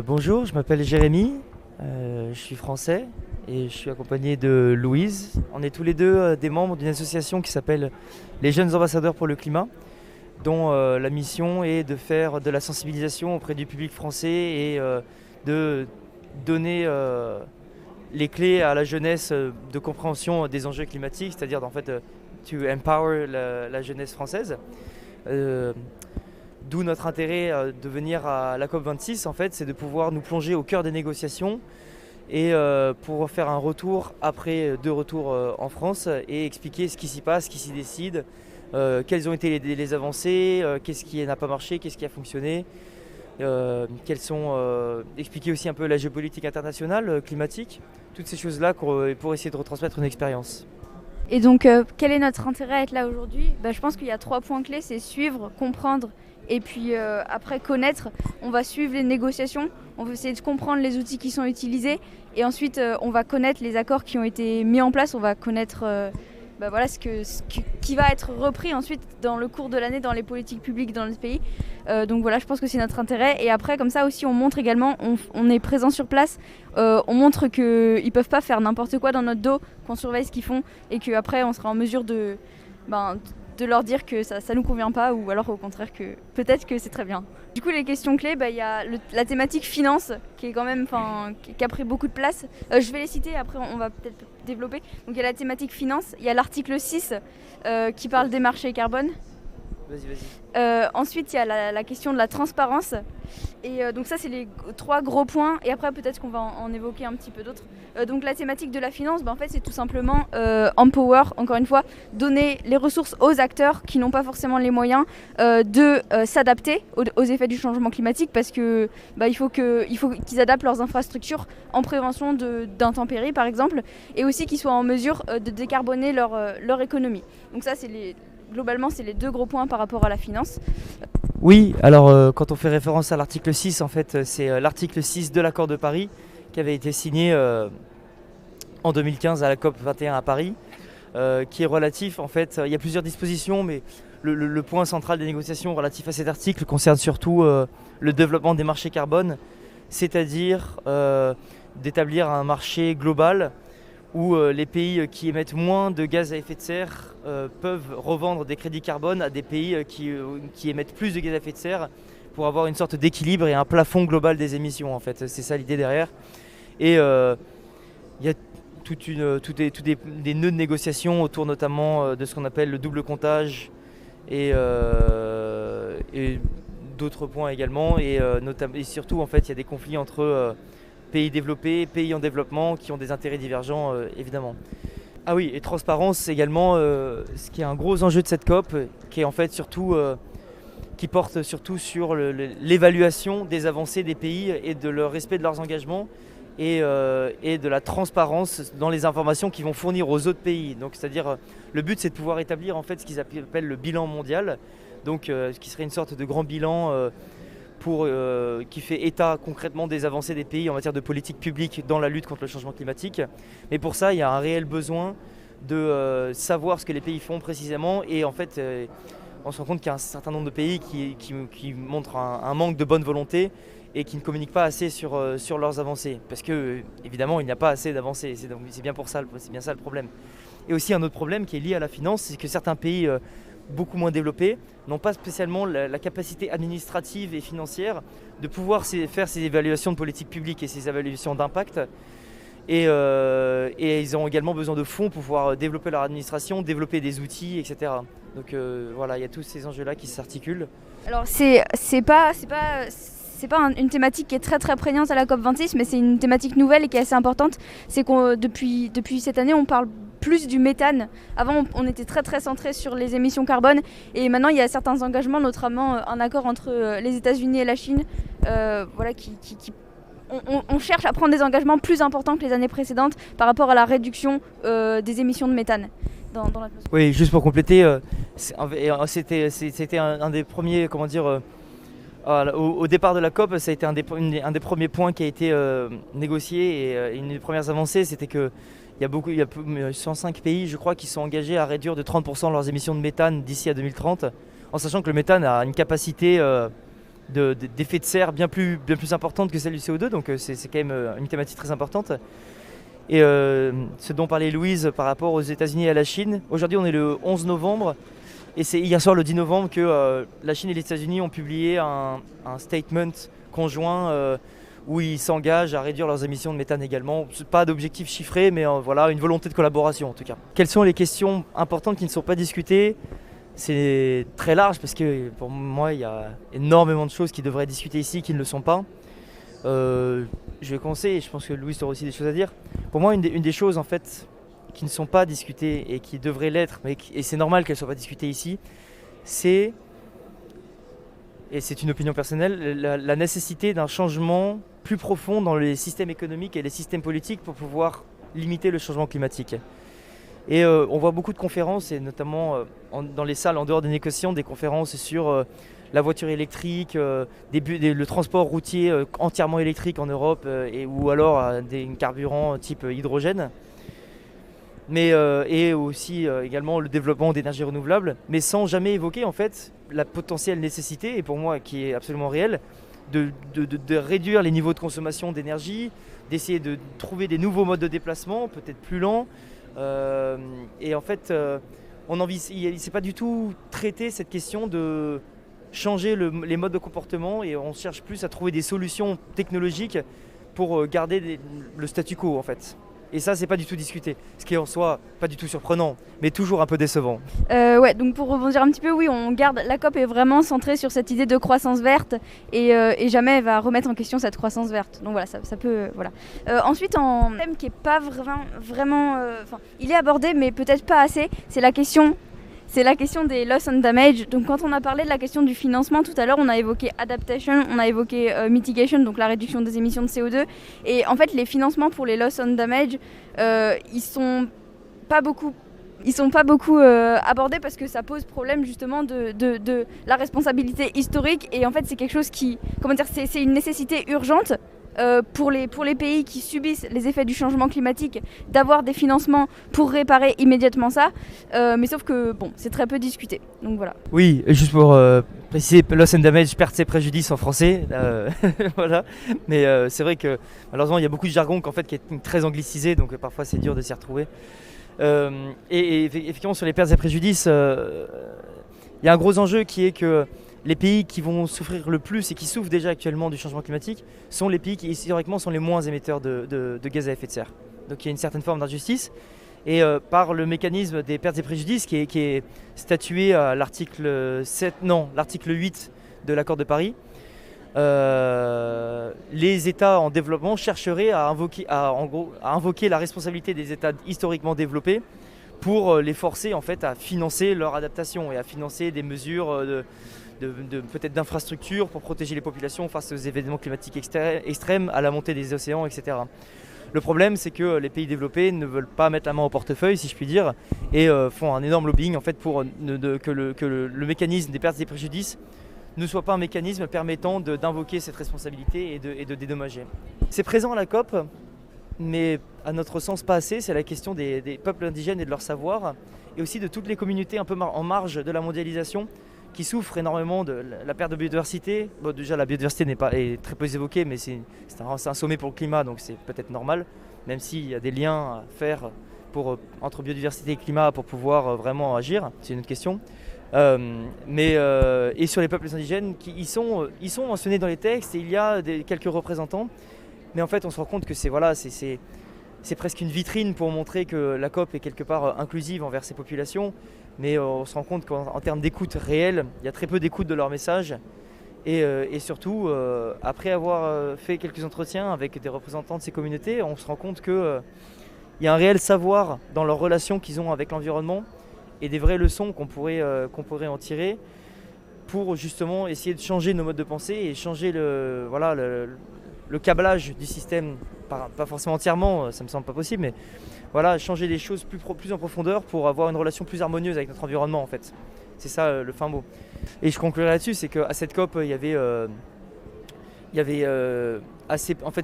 Bonjour, je m'appelle Jérémy, je suis français et je suis accompagné de Louise. On est tous les deux des membres d'une association qui s'appelle les Jeunes Ambassadeurs pour le Climat, dont la mission est de faire de la sensibilisation auprès du public français et de donner les clés à la jeunesse de compréhension des enjeux climatiques, c'est-à-dire en fait to empower la jeunesse française. D'où notre intérêt de venir à la COP26, en fait, c'est de pouvoir nous plonger au cœur des négociations et pour faire un retour après 2 retours en France et expliquer ce qui s'y passe, ce qui s'y décide, quelles ont été les avancées, qu'est-ce qui n'a pas marché, qu'est-ce qui a fonctionné, expliquer aussi un peu la géopolitique internationale, climatique, toutes ces choses-là pour essayer de retransmettre une expérience. Et donc, quel est notre intérêt à être là aujourd'hui ? Je pense qu'il y a 3 points clés, c'est suivre, comprendre et puis après connaître. On va suivre les négociations, on va essayer de comprendre les outils qui sont utilisés et ensuite on va connaître les accords qui ont été mis en place, on va connaître qui va être repris ensuite dans le cours de l'année dans les politiques publiques dans notre pays. Donc voilà, je pense que c'est notre intérêt. Et après, comme ça aussi, on montre également, on est présent sur place, on montre qu'ils ne peuvent pas faire n'importe quoi dans notre dos, qu'on surveille ce qu'ils font et qu'après, on sera en mesure de leur dire que ça ne nous convient pas ou alors au contraire que peut-être que c'est très bien. Du coup, les questions clés, il y a la thématique finance qui est quand même, qui a pris beaucoup de place. Je vais les citer, après on va peut-être développer. Donc il y a la thématique finance, il y a l'article 6 qui parle des marchés carbone. Vas-y. Ensuite, il y a la question de la transparence. Et donc ça, c'est les 3 gros points. Et après, peut-être qu'on va en évoquer un petit peu d'autres. Donc la thématique de la finance, en fait, c'est tout simplement empower, encore une fois, donner les ressources aux acteurs qui n'ont pas forcément les moyens de s'adapter aux effets du changement climatique parce que il faut qu'ils adaptent leurs infrastructures en prévention d'intempéries, par exemple, et aussi qu'ils soient en mesure de décarboner leur économie. Donc ça, globalement, c'est les 2 gros points par rapport à la finance. Oui, alors quand on fait référence à l'article 6, en fait, c'est l'article 6 de l'accord de Paris qui avait été signé en 2015 à la COP 21 à Paris, qui est relatif, en fait, il y a plusieurs dispositions, mais le point central des négociations relatif à cet article concerne surtout le développement des marchés carbone, c'est-à-dire d'établir un marché global où les pays qui émettent moins de gaz à effet de serre peuvent revendre des crédits carbone à des pays qui émettent plus de gaz à effet de serre pour avoir une sorte d'équilibre et un plafond global des émissions. En fait, c'est ça l'idée derrière. Et il y a des nœuds de négociation autour notamment de ce qu'on appelle le double comptage et d'autres points également. Et surtout, en fait, il y a des conflits entre pays développés, pays en développement qui ont des intérêts divergents évidemment. Ah oui, et transparence également, ce qui est un gros enjeu de cette COP, qui est en fait surtout qui porte surtout sur l'évaluation des avancées des pays et de leur respect de leurs engagements et de la transparence dans les informations qu'ils vont fournir aux autres pays. Donc c'est-à-dire le but c'est de pouvoir établir en fait ce qu'ils appellent le bilan mondial, donc ce qui serait une sorte de grand bilan qui fait état concrètement des avancées des pays en matière de politique publique dans la lutte contre le changement climatique. Mais pour ça, il y a un réel besoin de savoir ce que les pays font précisément. Et en fait, on se rend compte qu'il y a un certain nombre de pays qui montrent un manque de bonne volonté et qui ne communiquent pas assez sur leurs avancées. Parce que, évidemment, il n'y a pas assez d'avancées. C'est bien ça le problème. Et aussi un autre problème qui est lié à la finance, c'est que certains pays beaucoup moins développés n'ont pas spécialement la capacité administrative et financière de pouvoir faire ces évaluations de politique publique et ces évaluations d'impact. Et ils ont également besoin de fonds pour pouvoir développer leur administration, développer des outils, etc. Donc voilà, il y a tous ces enjeux-là qui s'articulent. Alors c'est pas une thématique qui est très très prégnante à la COP26, mais c'est une thématique nouvelle et qui est assez importante. C'est qu'on depuis cette année, on parle plus du méthane. Avant, on était très très centré sur les émissions carbone et maintenant il y a certains engagements, notamment un accord entre les États-Unis et la Chine, on cherche à prendre des engagements plus importants que les années précédentes par rapport à la réduction des émissions de méthane dans l'atmosphère. Oui, juste pour compléter, c'était un des premiers, comment dire. Au départ de la COP, ça a été un des premiers points qui a été négocié et une des premières avancées, c'était qu'il y a 105 pays, je crois, qui sont engagés à réduire de 30% leurs émissions de méthane d'ici à 2030, en sachant que le méthane a une capacité d'effet de serre bien plus importante que celle du CO2, donc c'est quand même une thématique très importante. Et ce dont parlait Louise par rapport aux États-Unis et à la Chine, aujourd'hui on est le 11 novembre, et c'est hier soir le 10 novembre que la Chine et les États-Unis ont publié un statement conjoint où ils s'engagent à réduire leurs émissions de méthane également. Pas d'objectif chiffré, mais voilà, une volonté de collaboration en tout cas. Quelles sont les questions importantes qui ne sont pas discutées ? C'est très large parce que pour moi, il y a énormément de choses qui devraient être discutées ici qui ne le sont pas. Je vais commencer et je pense que Louis aura aussi des choses à dire. Pour moi, une des choses en fait qui ne sont pas discutées et qui devraient l'être, et c'est normal qu'elles ne soient pas discutées ici, c'est et c'est une opinion personnelle, la nécessité d'un changement plus profond dans les systèmes économiques et les systèmes politiques pour pouvoir limiter le changement climatique. Et on voit beaucoup de conférences, et notamment dans les salles en dehors des négociations, des conférences sur la voiture électrique, le transport routier entièrement électrique en Europe, ou alors des carburants type hydrogène. Et aussi également le développement d'énergies renouvelables, mais sans jamais évoquer en fait la potentielle nécessité, et pour moi qui est absolument réelle, de réduire les niveaux de consommation d'énergie, d'essayer de trouver des nouveaux modes de déplacement, peut-être plus lents. Et en fait, c'est pas du tout traité cette question de changer les modes de comportement, et on cherche plus à trouver des solutions technologiques pour garder le statu quo en fait. Et ça, c'est pas du tout discuté, ce qui est en soi pas du tout surprenant, mais toujours un peu décevant. Ouais, donc pour rebondir un petit peu, oui, la COP est vraiment centrée sur cette idée de croissance verte, et jamais elle va remettre en question cette croissance verte. Donc voilà, ça peut, voilà. Ensuite, un thème qui est pas vraiment, il est abordé, mais peut-être pas assez, c'est la question des loss and damage. Donc quand on a parlé de la question du financement tout à l'heure, on a évoqué adaptation, on a évoqué mitigation, donc la réduction des émissions de CO2. Et en fait, les financements pour les loss and damage, ils sont pas beaucoup abordés, parce que ça pose problème justement de la responsabilité historique. Et en fait, c'est quelque chose c'est une nécessité urgente. Pour les pays qui subissent les effets du changement climatique, d'avoir des financements pour réparer immédiatement ça, mais sauf que bon, c'est très peu discuté, donc voilà. Oui, juste pour préciser, loss and damage, perte et préjudice en français, voilà. Mais c'est vrai que malheureusement il y a beaucoup de jargon qui est très anglicisé, donc parfois c'est dur de s'y retrouver. Et effectivement sur les pertes et préjudices, il y a un gros enjeu qui est que les pays qui vont souffrir le plus et qui souffrent déjà actuellement du changement climatique sont les pays qui historiquement sont les moins émetteurs de gaz à effet de serre. Donc il y a une certaine forme d'injustice, et par le mécanisme des pertes et préjudices qui est statué à l'article 8 de l'accord de Paris, les États en développement chercheraient à invoquer la responsabilité des États historiquement développés pour les forcer en fait à financer leur adaptation et à financer des mesures peut-être d'infrastructures pour protéger les populations face aux événements climatiques extrêmes, à la montée des océans, etc. Le problème, c'est que les pays développés ne veulent pas mettre la main au portefeuille, si je puis dire, et font un énorme lobbying en fait, pour que le mécanisme des pertes et préjudices ne soit pas un mécanisme permettant d'invoquer cette responsabilité et de dédommager. C'est présent à la COP, mais à notre sens pas assez. C'est la question des peuples indigènes et de leur savoir, et aussi de toutes les communautés un peu en marge de la mondialisation, qui souffrent énormément de la perte de biodiversité. Bon, déjà la biodiversité est très peu évoquée, mais c'est un sommet pour le climat, donc c'est peut-être normal, même s'il y a des liens à faire entre biodiversité et climat pour pouvoir vraiment agir, c'est une autre question. Et sur les peuples indigènes, ils sont mentionnés dans les textes, et il y a quelques représentants, mais en fait on se rend compte que c'est presque une vitrine pour montrer que la COP est quelque part inclusive envers ces populations, mais on se rend compte qu'en termes d'écoute réelle, il y a très peu d'écoute de leurs messages, et surtout, après avoir fait quelques entretiens avec des représentants de ces communautés, on se rend compte qu'il y a un réel savoir dans leurs relations qu'ils ont avec l'environnement, et des vraies leçons qu'on pourrait en tirer pour justement essayer de changer nos modes de pensée et changer le câblage du système, pas forcément entièrement, ça me semble pas possible, mais voilà, changer les choses plus en profondeur pour avoir une relation plus harmonieuse avec notre environnement en fait. C'est ça le fin mot. Et je conclurai là-dessus, c'est qu'à cette COP, il y avait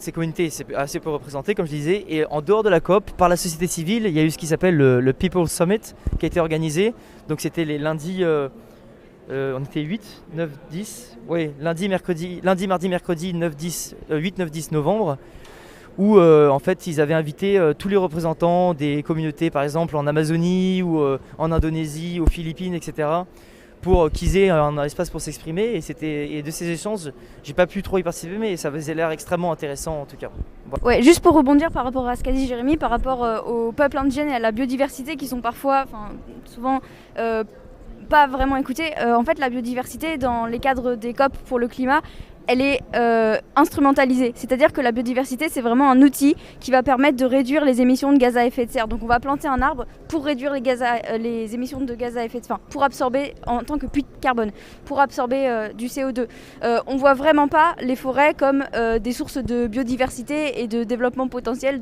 ces communautés assez peu représentées, comme je disais, et en dehors de la COP, par la société civile, il y a eu ce qui s'appelle le People Summit qui a été organisé. Donc c'était les lundis, on était 8, 9, 10, oui, lundi, mardi, mercredi 8, 9, 10 novembre, où en fait ils avaient invité tous les représentants des communautés, par exemple en Amazonie ou en Indonésie, aux Philippines, etc., pour qu'ils aient un espace pour s'exprimer, et de ces échanges, j'ai pas pu trop y participer, mais ça avait l'air extrêmement intéressant en tout cas. Voilà. Ouais, juste pour rebondir par rapport à ce qu'a dit Jérémy, par rapport aux peuples indigènes et à la biodiversité qui sont souvent pas vraiment écoutés. En fait, la biodiversité dans les cadres des COP pour le climat, elle est instrumentalisée. C'est-à-dire que la biodiversité, c'est vraiment un outil qui va permettre de réduire les émissions de gaz à effet de serre. Donc on va planter un arbre pour réduire les émissions de gaz à effet de serre, pour absorber en tant que puits de carbone, pour absorber du CO2. On ne voit vraiment pas les forêts comme des sources de biodiversité et de développement potentiel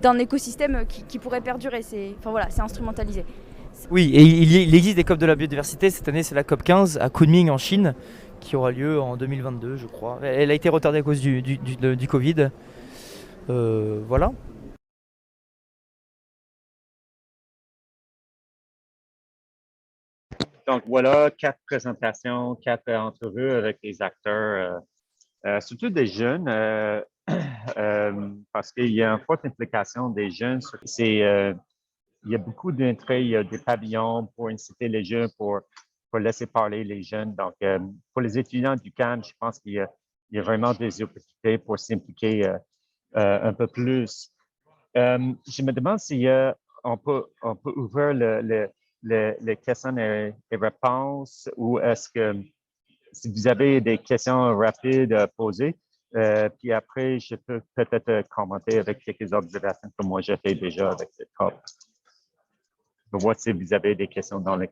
d'un écosystème qui pourrait perdurer. C'est instrumentalisé. Oui, et il existe des COP de la biodiversité. Cette année, c'est la COP 15 à Kunming en Chine, qui aura lieu en 2022, je crois. Elle a été retardée à cause du Covid. Voilà. Donc voilà, 4 présentations, 4 entrevues avec les acteurs, surtout des jeunes, parce qu'il y a une forte implication des jeunes. Il y a beaucoup d'entrées, il y a des pavillons pour inciter les jeunes, pour laisser parler les jeunes. Donc, pour les étudiants du CAM, je pense qu'il y a vraiment des opportunités pour s'impliquer un peu plus. Je me demande si on peut ouvrir les questions et réponses, ou est-ce que si vous avez des questions rapides à poser, puis après, je peux peut-être commenter avec quelques observations que moi j'ai fait déjà avec cette COP. Je vois si vous avez des questions dans le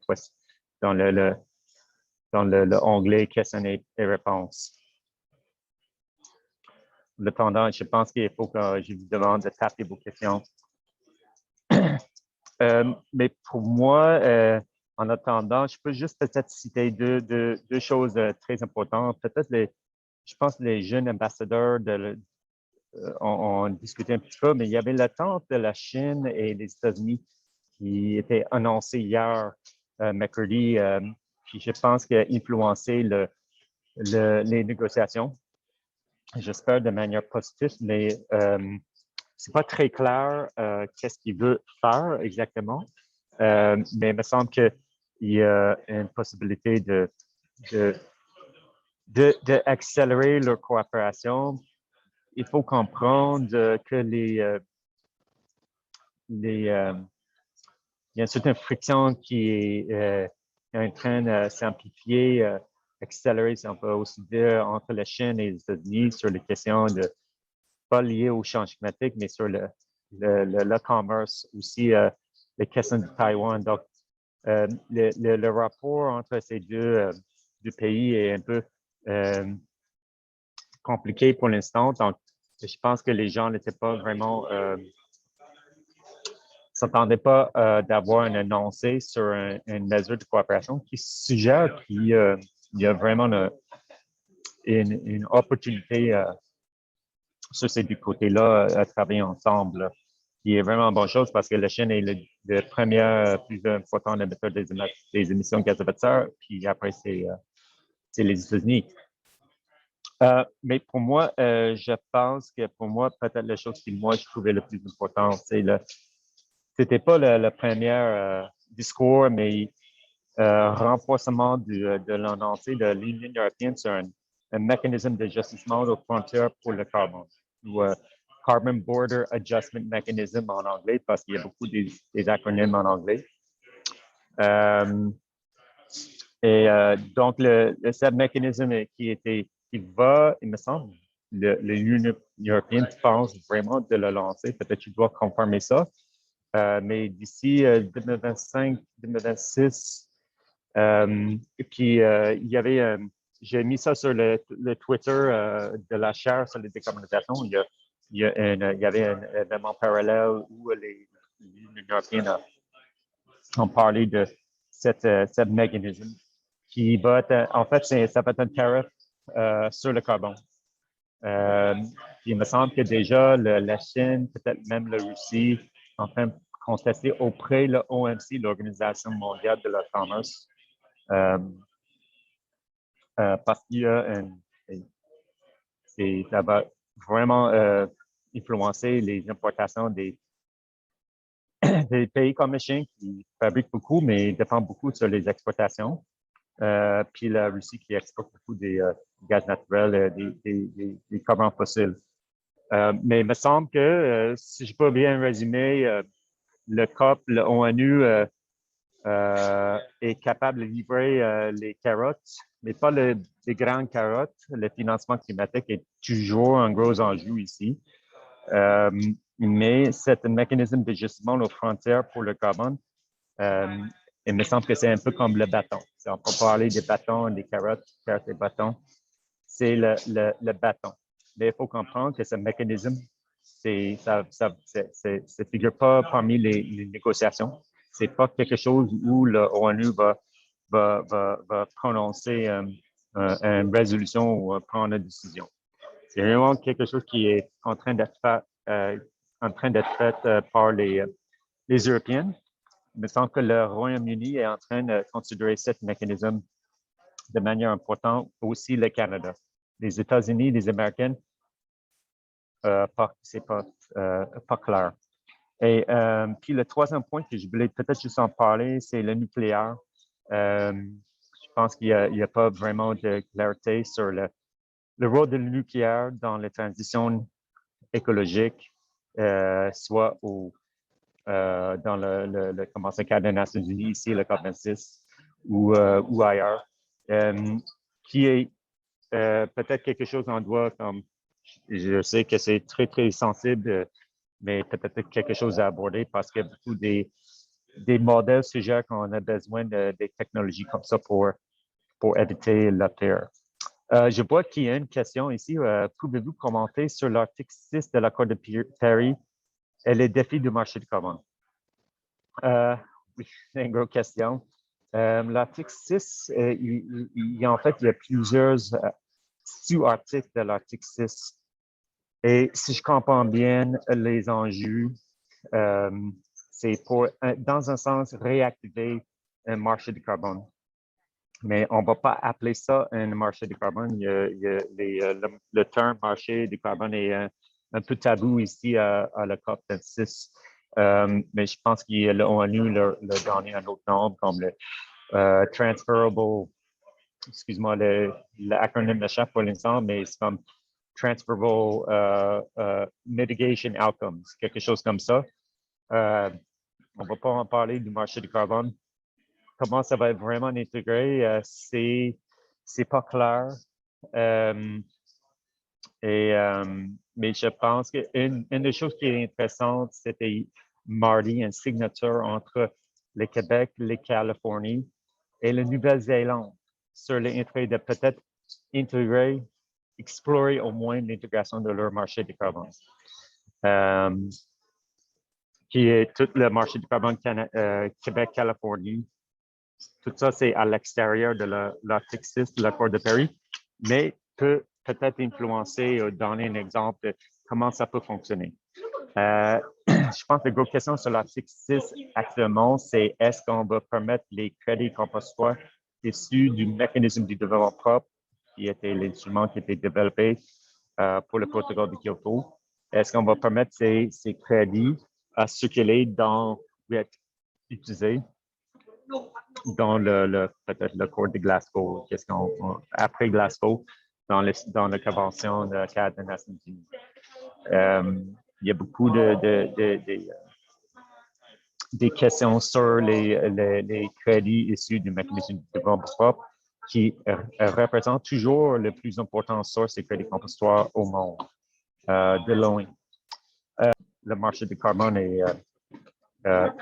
onglet questions et réponses. Le pendant, je pense qu'il faut que je vous demande de taper vos questions. Mais pour moi, en attendant, je peux juste peut-être citer deux choses très importantes. Peut-être je pense que les jeunes ambassadeurs ont discuté un petit peu, mais il y avait l'attente de la Chine et des États-Unis qui était annoncée hier, mercredi, puis je pense qu'il a influencé les négociations. J'espère de manière positive, mais c'est pas très clair qu'est-ce qu'il veut faire exactement. Mais il me semble qu'il y a une possibilité d'accélérer leur coopération. Il faut comprendre que il y a une certaine friction qui est en train de s'amplifier, accélérer, si on peut aussi dire, entre la Chine et les États-Unis sur les questions pas liées au changement climatique, mais sur le commerce, aussi les questions de Taïwan. Donc, le rapport entre ces deux pays est un peu compliqué pour l'instant. Donc, je pense que les gens n'étaient pas vraiment s'attendaient pas d'avoir un énoncé sur une mesure de coopération qui suggère qu'il y a vraiment une opportunité sur ces deux côtés-là à travailler ensemble, qui est vraiment une bonne chose parce que la Chine est le premier plus important émetteur des émissions de gaz à effet de serre, puis après, c'est les États-Unis. Mais pour moi, je pense que pour moi, peut-être la chose que moi, je trouvais le plus important, c'était pas le premier discours, mais renforcement de l'annoncé de l'Union européenne sur un mécanisme d'ajustement aux frontières pour le carbone, ou Carbon Border Adjustment Mechanism en anglais, parce qu'il y a beaucoup des acronymes en anglais. Donc, ce mécanisme qui va, il me semble, l'Union européenne pense vraiment de le lancer. Peut-être que tu dois confirmer ça. Mais d'ici 2025-2026, puis il y avait, j'ai mis ça sur le Twitter de la chaire sur les décarbonisations. Il y avait un événement parallèle où l'Union européenne ont parlé de cette mécanisme qui va être, en fait, ça va être un tarif sur le carbone. Il me semble que déjà la Chine, peut-être même la Russie, sont en train de contester auprès de l'OMC, l'Organisation mondiale de la commerce, parce qu'il y a ça va vraiment influencer les importations des pays comme la Chine qui fabriquent beaucoup, mais dépendent beaucoup sur les exportations. Puis la Russie qui exporte beaucoup des gaz naturels, des carburants fossiles. Mais il me semble que, si je peux bien résumer, le COP, le ONU est capable de livrer les carottes, mais pas des grandes carottes, le financement climatique est toujours un gros enjeu ici. Mais c'est un mécanisme d'ajustement aux frontières pour le carbone. Il me semble que c'est un peu comme le bâton. On peut parler des bâtons, des carottes et bâtons. C'est le bâton. Mais il faut comprendre que ce mécanisme, ça figure pas parmi les négociations. C'est pas quelque chose où l'ONU va prononcer une résolution ou prendre une décision. C'est vraiment quelque chose qui est en train d'être fait par les Européens. Il me semble que le Royaume-Uni est en train de considérer ce mécanisme de manière importante, aussi le Canada. Les États-Unis, les Américains, c'est pas clair. Et puis le troisième point que je voulais peut-être juste en parler, c'est le nucléaire. Je pense qu'il n'y a pas vraiment de clarté sur le rôle du nucléaire dans la transition écologique, soit dans le cadre des Nations Unies, ici, le COP26, ou ailleurs, qui est peut-être quelque chose qu'on doit, comme je sais que c'est très, très sensible, mais peut-être quelque chose à aborder parce que beaucoup des modèles suggèrent qu'on a besoin des technologies comme ça pour éviter la Terre. Je vois qu'il y a une question ici. Pouvez-vous commenter sur l'article 6 de l'accord de Paris et les défis du marché du carbone? Oui, c'est une grosse question. L'article 6, il y a plusieurs sous-articles de l'article 6. Et si je comprends bien les enjeux, c'est pour, dans un sens, réactiver un marché du carbone. Mais on ne va pas appeler ça un marché du carbone. Le terme marché du carbone est un peu tabou ici à la COP26. Mais je pense que l'ONU leur donné un autre nom comme le transferable, excuse-moi, l'acronyme m'échappe pour l'instant, mais c'est comme transferable mitigation outcomes, quelque chose comme ça. On ne va pas en parler du marché du carbone. Comment ça va être vraiment intégré, c'est pas clair. Mais je pense qu'une des choses qui est intéressante, c'était mardi une signature entre le Québec, la Californie et la Nouvelle-Zélande sur l'intérêt de peut-être intégrer, explorer au moins l'intégration de leur marché du carbone. Qui est tout le marché du carbone Québec-Californie. Tout ça, c'est à l'extérieur de l'article 6 de l'accord de Paris, mais peut peut-être influencer ou donner un exemple de comment ça peut fonctionner. Je pense que la grosse question sur l'article 6 actuellement, c'est est-ce qu'on va permettre les crédits compensatoires issus du mécanisme du développement propre, qui était l'instrument qui était développé pour le protocole de Kyoto. Est-ce qu'on va permettre ces crédits à circuler ou être utilisés dans peut-être l'accord de Glasgow, après Glasgow, dans la Convention de cadre des Nations Unies. Il y a beaucoup des questions sur les crédits issus du mécanisme de développement propre qui représentent toujours le plus important source de crédits compensatoires au monde, de loin. Le marché du carbone est un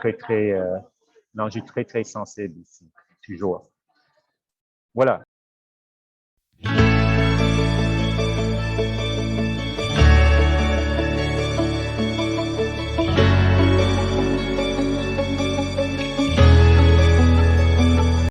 enjeu très, très sensible ici, toujours. Voilà.